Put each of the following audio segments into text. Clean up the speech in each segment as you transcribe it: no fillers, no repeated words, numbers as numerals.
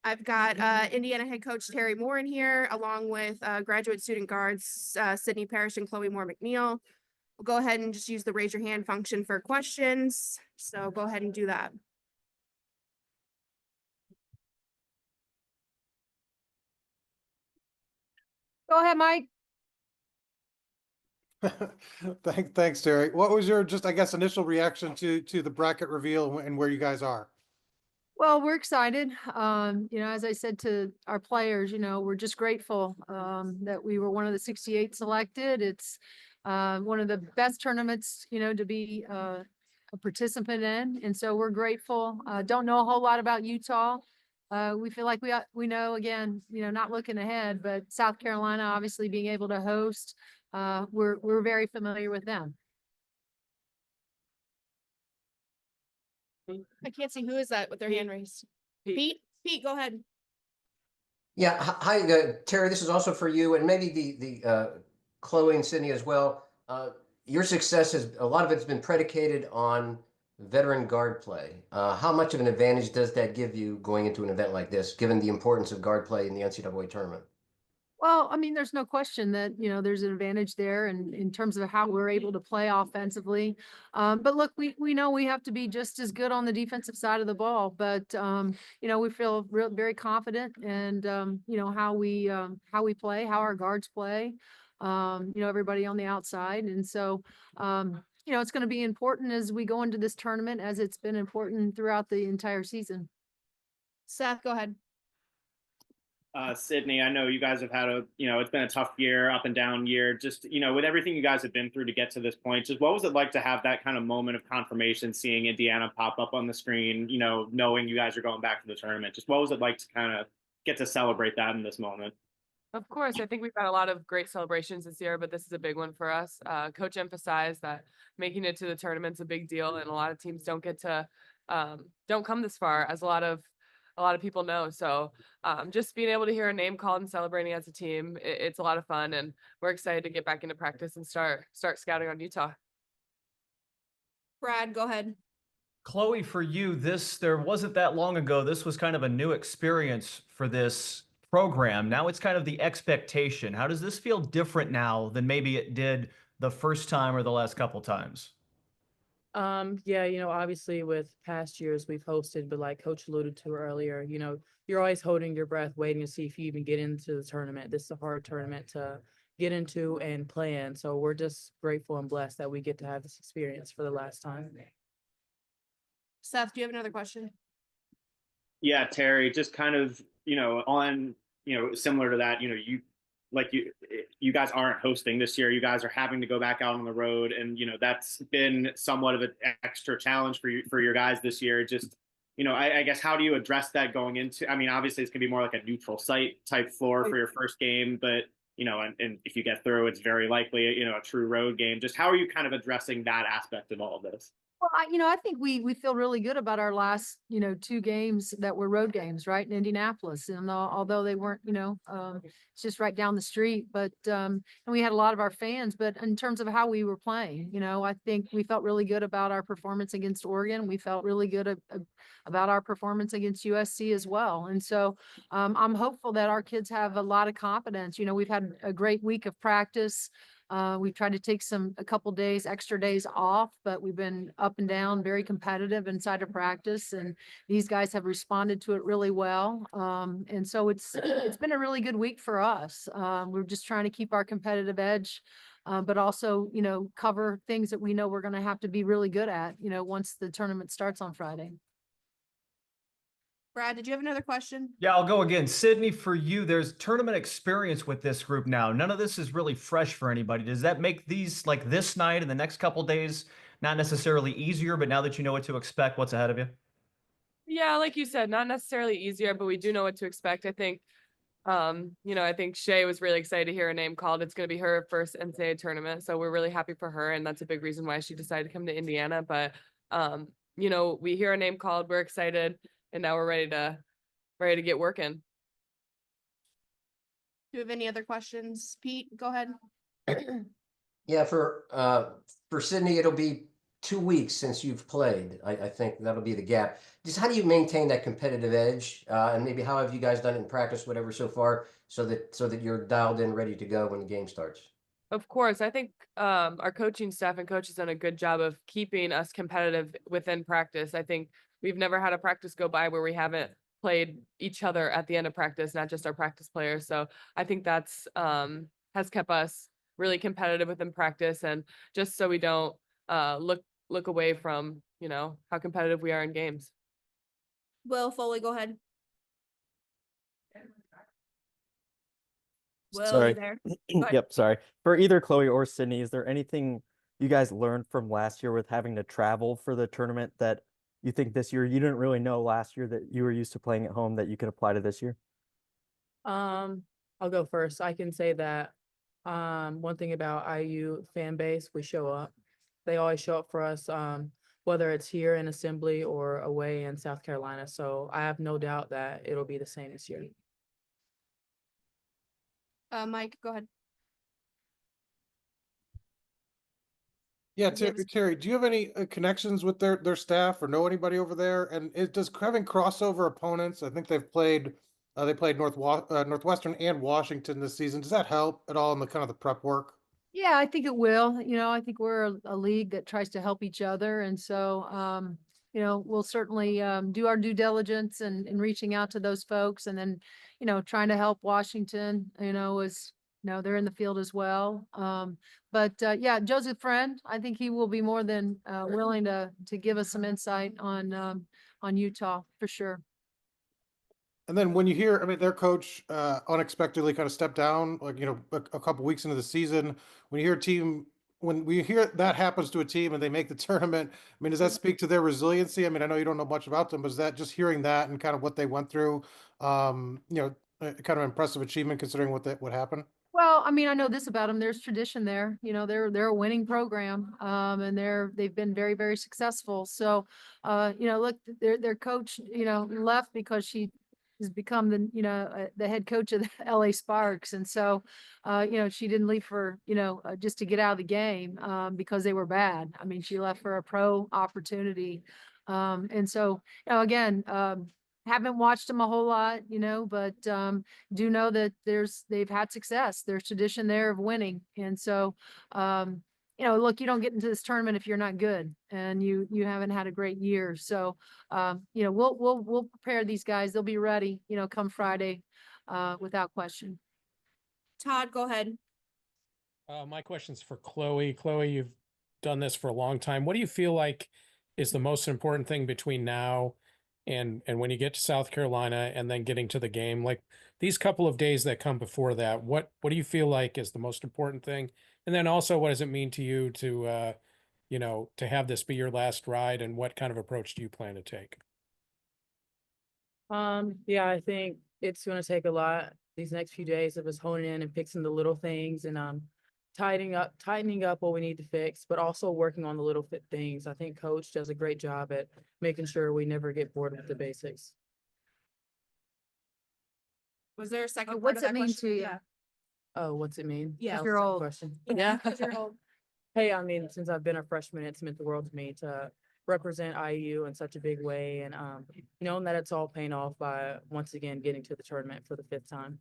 I've got Indiana head coach Terry Moore in here, along with graduate student guards Sydney Parrish and Chloe Moore McNeil. We'll go ahead and just use the raise your hand function for questions. So go ahead and do that. Go ahead, Mike. Thanks, Terry. What was your I guess, initial reaction to the bracket reveal and where you guys are? Well, we're excited. As I said to our players, we're just grateful that we were one of the 68 selected. It's one of the best tournaments, to be a participant in. And so we're grateful. Don't know a whole lot about Utah. We feel like we know, again, not looking ahead, but South Carolina, obviously being able to host, we're very familiar with them. I can't see who is that with their hand raised. Pete, go ahead. Yeah, hi, Terry. This is also for you, and maybe the Chloe and Sydney as well. Your success a lot of it's been predicated on veteran guard play. How much of an advantage does that give you going into an event like this, given the importance of guard play in the NCAA tournament? Well, I mean, there's no question that, there's an advantage there and in terms of how we're able to play offensively. But look, we know we have to be just as good on the defensive side of the ball, but, we feel very confident and, how we play, how our guards play, everybody on the outside. And so, it's going to be important as we go into this tournament, as it's been important throughout the entire season. Seth, go ahead. Sydney, I know you guys have had it's been a tough year, up and down year, just, with everything you guys have been through to get to this point, just what was it like to have that kind of moment of confirmation, seeing Indiana pop up on the screen, knowing you guys are going back to the tournament? Just what was it like to kind of get to celebrate that in this moment? Of course, I think we've had a lot of great celebrations this year, but this is a big one for us. Coach emphasized that making it to the tournament's a big deal, and a lot of teams don't come this far, as a lot of people know. So just being able to hear a name called and celebrating as a team, it's a lot of fun, and we're excited to get back into practice and start scouting on Utah. Brad, go ahead. Chloe, for you, there wasn't that long ago, this was kind of a new experience for this program. Now it's kind of the expectation. How does this feel different now than maybe it did the first time or the last couple times? Yeah, obviously with past years we've hosted, but like Coach alluded to earlier, you're always holding your breath, waiting to see if you even get into the tournament. This is a hard tournament to get into and play in. So we're just grateful and blessed that we get to have this experience for the last time. Seth, do you have another question? Yeah, Terry, just kind of, on, similar to that, you guys aren't hosting this year. You guys are having to go back out on the road, and that's been somewhat of an extra challenge for your guys this year. Just I guess, how do you address that going into? I mean, obviously it's gonna be more like a neutral site type floor for your first game, but and if you get through, it's very likely a true road game. Just how are you kind of addressing that aspect of all of this? Well, I think we feel really good about our last, 2 games that were road games, right, in Indianapolis. And although they weren't, it's just right down the street, but and we had a lot of our fans. But in terms of how we were playing, I think we felt really good about our performance against Oregon. We felt really good about our performance against USC as well. And so I'm hopeful that our kids have a lot of confidence. We've had a great week of practice. We've tried to take a couple days, extra days off, but we've been up and down, very competitive inside of practice, and these guys have responded to it really well. And so it's been a really good week for us. We're just trying to keep our competitive edge, but also, cover things that we know we're going to have to be really good at, once the tournament starts on Friday. Brad, did you have another question? Yeah, I'll go again. Sydney, for you, there's tournament experience with this group now. None of this is really fresh for anybody. Does that make these, like this night and the next couple days, not necessarily easier, but now that you know what to expect, what's ahead of you? Yeah, like you said, not necessarily easier, but we do know what to expect. I think, I think Shay was really excited to hear a name called. It's going to be her first NCAA tournament, so we're really happy for her, and that's a big reason why she decided to come to Indiana. But, we hear a name called, we're excited, and now we're ready to get working. Do you have any other questions? Pete, go ahead. Yeah, for Sydney, it'll be 2 weeks since you've played. I think that'll be the gap. Just how do you maintain that competitive edge? And maybe how have you guys done it in practice, whatever, so far, so that you're dialed in, ready to go when the game starts? Of course, I think our coaching staff and coaches done a good job of keeping us competitive within practice. I think we've never had a practice go by where we haven't played each other at the end of practice, not just our practice players. So I think that's has kept us really competitive within practice, and just so we don't look away from, you know, how competitive we are in games. Will Foley, go ahead. Will, you Sorry. there? Go ahead. Yep, sorry. For either Chloe or Sydney, is there anything you guys learned from last year with having to travel for the tournament that you think this year you didn't really know last year that you were used to playing at home that you could apply to this year? I'll go first. I can say that one thing about IU fan base, we show up. They always show up for us, whether it's here in Assembly or away in South Carolina. So I have no doubt that it'll be the same this year. Mike, go ahead. Yeah, Yes. Terry, do you have any connections with their staff or know anybody over there? And does having crossover opponents, I think they played Northwestern and Washington this season. Does that help at all in the kind of the prep work? Yeah, I think it will. You know, I think we're a league that tries to help each other. And so, you know, we'll certainly do our due diligence in reaching out to those folks, and then, you know, trying to help Washington, you know, they're in the field as well. But yeah, Joseph Friend, I think he will be more than willing to give us some insight on Utah for sure. And then when you hear, I mean, their coach unexpectedly kind of stepped down, like, you know, a couple weeks into the season, when you hear a team, when we hear that happens to a team and they make the tournament, I mean, does that speak to their resiliency? I mean, I know you don't know much about them, but is that just hearing that and kind of what they went through, you know, kind of impressive achievement considering what happened? Well, I mean, I know this about them. There's tradition there. You know, they're a winning program, and they've been very, very successful. So, you know, look, their coach, you know, left because she has become the head coach of the LA Sparks, and so, you know, she didn't leave for just to get out of the game because they were bad. I mean, she left for a pro opportunity, and so, you know, again. Haven't watched them a whole lot, you know, but do know that they've had success. There's tradition there of winning. And so, you know, look, you don't get into this tournament if you're not good and you haven't had a great year. So, you know, we'll prepare these guys. They'll be ready, you know, come Friday, without question. Todd, go ahead. My question's for Chloe. Chloe, you've done this for a long time. What do you feel like is the most important thing between now and when you get to South Carolina and then getting to the game? Like these couple of days that come before that, what do you feel like is the most important thing? And then also, what does it mean to you to you know, to have this be your last ride, and what kind of approach do you plan to take? Yeah, I think it's gonna take a lot these next few days of us honing in and fixing the little things, and tightening up what we need to fix, but also working on the little things. I think Coach does a great job at making sure we never get bored with the basics. Was there a second part What's of it that mean question? to you? Yeah. Oh, what's it mean? Yeah. That was You're the old. question. Yeah. Yeah. Hey, I mean, since I've been a freshman, it's meant the world to me to represent IU in such a big way, and knowing that it's all paying off by once again getting to the tournament for the 5th time.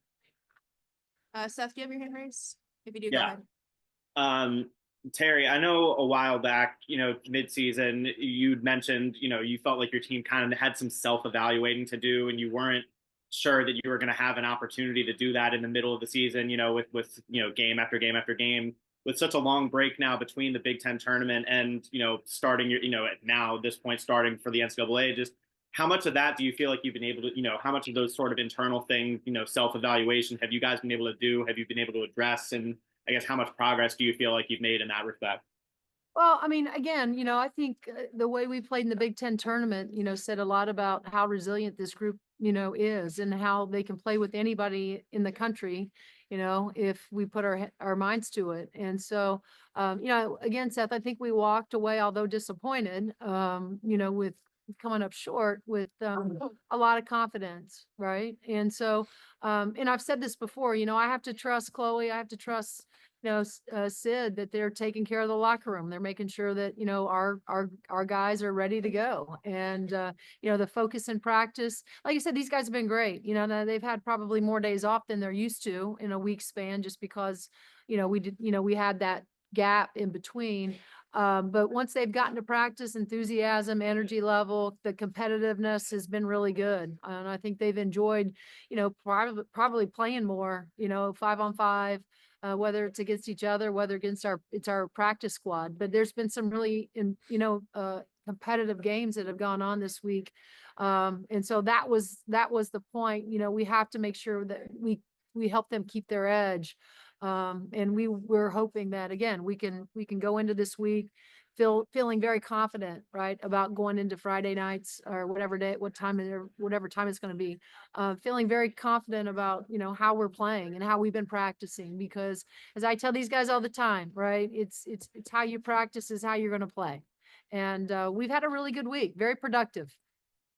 Seth, do you have your hand raised? If you do, Yeah. go ahead. Terry, I know a while back, you know, mid-season, you'd mentioned, you know, you felt like your team kind of had some self-evaluating to do, and you weren't sure that you were going to have an opportunity to do that in the middle of the season, you know, with you know, game after game after game. With such a long break now between the Big Ten tournament and, you know, starting your, you know, now at this point starting for the NCAA, just how much of that do you feel like you've been able to, you know, how much of those sort of internal things, you know, self-evaluation have you guys been able to do? Have you been able to address? And I guess how much progress do you feel like you've made in that respect? Well, I mean, again, you know, I think the way we played in the Big Ten tournament, you know, said a lot about how resilient this group, you know, is, and how they can play with anybody in the country, you know, if we put our minds to it. And so, you know, again, Seth, I think we walked away, although disappointed, you know, with coming up short with a lot of confidence, right? And so, and I've said this before, you know, I have to trust Chloe, I have to trust Sid, that they're taking care of the locker room. They're making sure that, our guys are ready to go. And, the focus in practice, like you said, these guys have been great. They've had probably more days off than they're used to in a week span, just because, we had that gap in between. But once they've gotten to practice, enthusiasm, energy level, the competitiveness has been really good. And I think they've enjoyed, probably playing more, 5-on-5, whether it's against each other, whether it's our practice squad. But there's been some really, competitive games that have gone on this week. And so that was the point. We have to make sure that we help them keep their edge. And we're hoping that, again, we can go into this week feeling very confident, right, about going into Friday nights or whatever time it's going to be, feeling very confident about, how we're playing and how we've been practicing, because as I tell these guys all the time, right, it's how you practice is how you're going to play. And we've had a really good week, very productive.